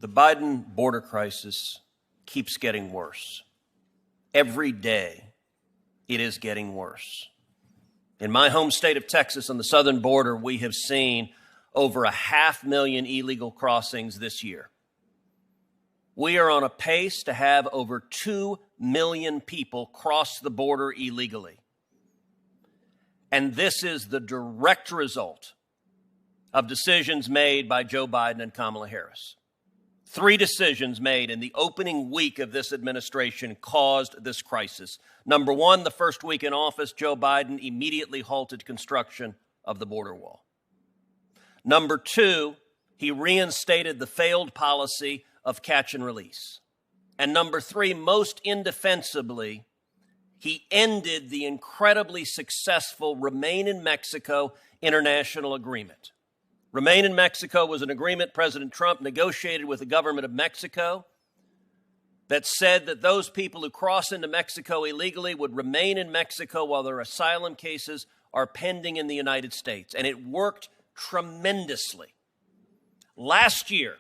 The Biden border crisis keeps getting worse. Every day, it is getting worse. In my home state of Texas, on the southern border, we have seen over 500,000 illegal crossings this year. We are on a pace to have over 2 million people cross the border illegally. And this is the direct result of decisions made by Joe Biden and Kamala Harris. 3 decisions made in the opening week of this administration caused this crisis. Number 1, the first week in office, Joe Biden immediately halted construction of the border wall. Number 2, he reinstated the failed policy of catch and release. And number 3, most indefensibly, he ended the incredibly successful Remain in Mexico international agreement. Remain in Mexico was an agreement President Trump negotiated with the government of Mexico that said that those people who cross into Mexico illegally would remain in Mexico while their asylum cases are pending in the United States. And it worked tremendously. Last year,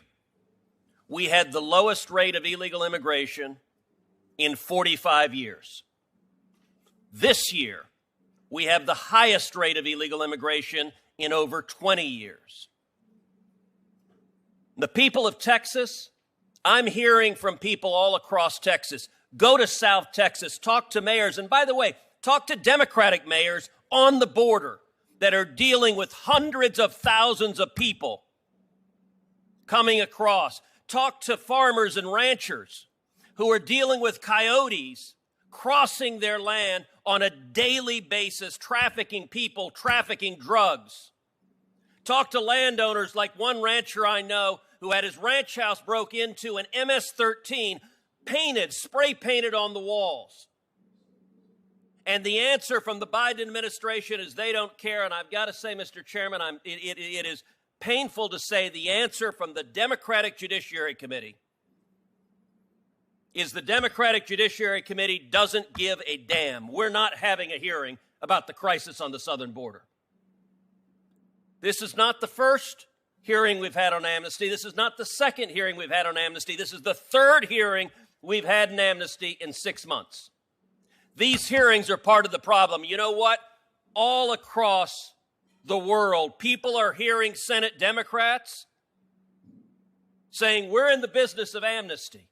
we had the lowest rate of illegal immigration in 45 years. This year, we have the highest rate of illegal immigration in over 20 years. The people of Texas, I'm hearing from people all across Texas. Go to South Texas, talk to mayors, and by the way, talk to Democratic mayors on the border that are dealing with hundreds of thousands of people coming across. Talk to farmers and ranchers who are dealing with coyotes crossing their land on a daily basis, trafficking people, trafficking drugs. Talk to landowners like one rancher I know who had his ranch house broke into and MS-13 painted, spray painted on the walls. And the answer from the Biden administration is they don't care. And I've got to say, Mr. Chairman, it is painful to say the answer from the Democratic Judiciary Committee is the Democratic Judiciary Committee doesn't give a damn. We're not having a hearing about the crisis on the southern border. This is not the first hearing we've had on amnesty. This is not the second hearing we've had on amnesty. This is the third hearing we've had in amnesty in 6 months. These hearings are part of the problem. You know what? All across the world, people are hearing Senate Democrats saying, we're in the business of amnesty.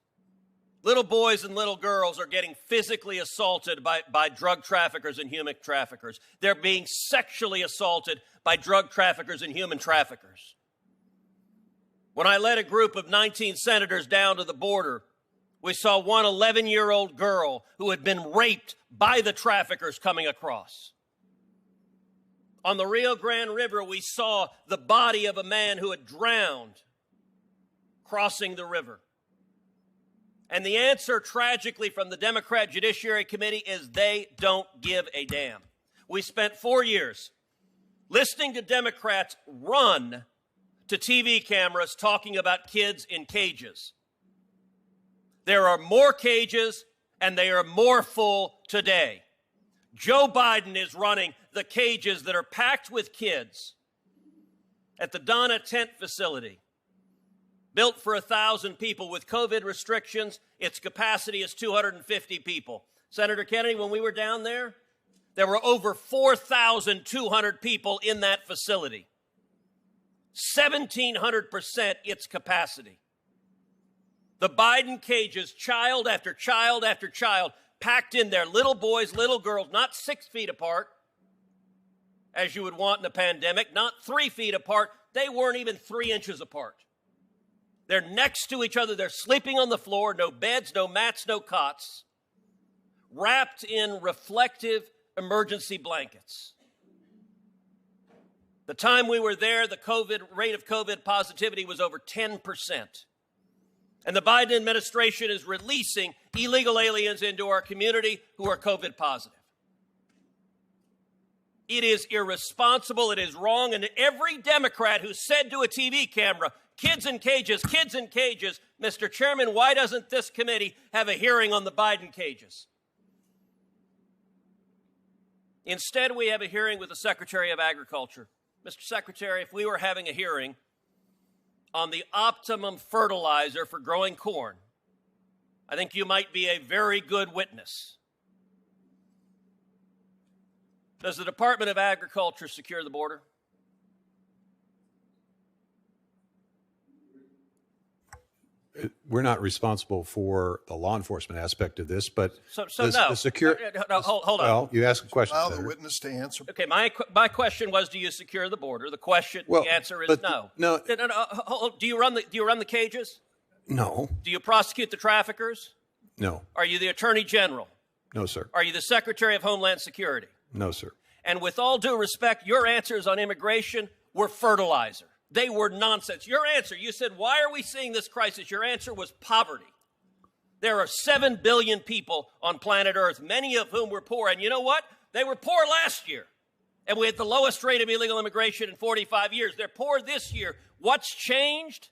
Little boys and little girls are getting physically assaulted by drug traffickers and human traffickers. They're being sexually assaulted by drug traffickers and human traffickers. When I led a group of 19 senators down to the border, we saw one 11-year-old girl who had been raped by the traffickers coming across. On the Rio Grande River, we saw the body of a man who had drowned crossing the river. And the answer, tragically, from the Democrat Judiciary Committee is they don't give a damn. We spent 4 years listening to Democrats run to TV cameras talking about kids in cages. There are more cages, and they are more full today. Joe Biden is running the cages that are packed with kids at the Donna Tent facility, built for 1,000 people. With COVID restrictions, its capacity is 250 people. Senator Kennedy, when we were down there were over 4,200 people in that facility. 1,700% its capacity. The Biden cages, child after child after child, packed in there, little boys, little girls, not 6 feet apart, as you would want in a pandemic, not 3 feet apart. They weren't even 3 inches apart. They're next to each other. They're sleeping on the floor, no beds, no mats, no cots, wrapped in reflective emergency blankets. The time we were there, the rate of COVID positivity was over 10%. And the Biden administration is releasing illegal aliens into our community who are COVID positive. It is irresponsible. It is wrong. And every Democrat who said to a TV camera, kids in cages, Mr. Chairman, why doesn't this committee have a hearing on the Biden cages? Instead, we have a hearing with the Secretary of Agriculture. Mr. Secretary, if we were having a hearing on the optimum fertilizer for growing corn, I think you might be a very good witness. Does the Department of Agriculture secure the border? We're not responsible for the law enforcement aspect of this, but no. Hold on. Well, you ask a question. Allow the witness to answer. Okay, my question was, do you secure the border? The answer is no. No. Do you run the cages? No. Do you prosecute the traffickers? No. Are you the Attorney General? No, sir. Are you the Secretary of Homeland Security? No, sir. And with all due respect, your answers on immigration were fertilizer. They were nonsense. Your answer, you said, why are we seeing this crisis? Your answer was poverty. There are 7 billion people on planet Earth, many of whom were poor. And you know what? They were poor last year. And we had the lowest rate of illegal immigration in 45 years. They're poor this year. What's changed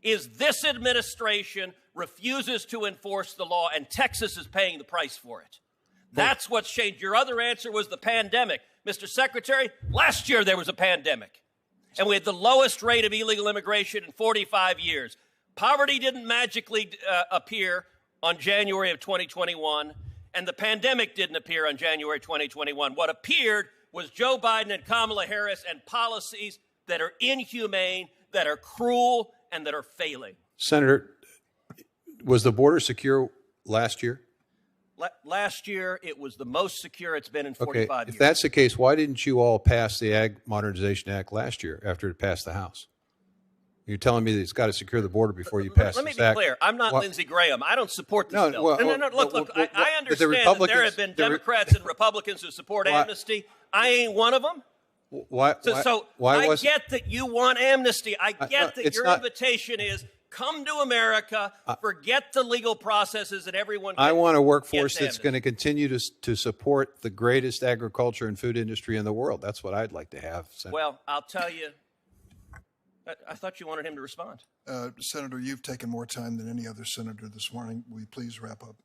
is this administration refuses to enforce the law, and Texas is paying the price for it. That's what's changed. Your other answer was the pandemic. Mr. Secretary, last year there was a pandemic, and we had the lowest rate of illegal immigration in 45 years. Poverty didn't magically appear on January of 2021, and the pandemic didn't appear on January 2021. What appeared was Joe Biden and Kamala Harris and policies that are inhumane, that are cruel, and that are failing. Senator, was the border secure last year? Last year, it was the most secure it's been in 45 years. If that's the case, why didn't you all pass the Ag Modernization Act last year after it passed the House? You're telling me that it's got to secure the border before you pass this act. Let me be clear. I'm not Lindsey Graham. I don't support this bill. Look, I understand that there have been Democrats and Republicans who support amnesty. I ain't one of them. I get that you want amnesty. I get that your invitation is come to America, forget the legal processes, and everyone can. I want a workforce that's going to continue to support the greatest agriculture and food industry in the world. That's what I'd like to have, Senator. Well, I'll tell you, I thought you wanted him to respond. Senator, you've taken more time than any other senator this morning. Will you please wrap up?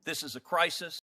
This is a crisis.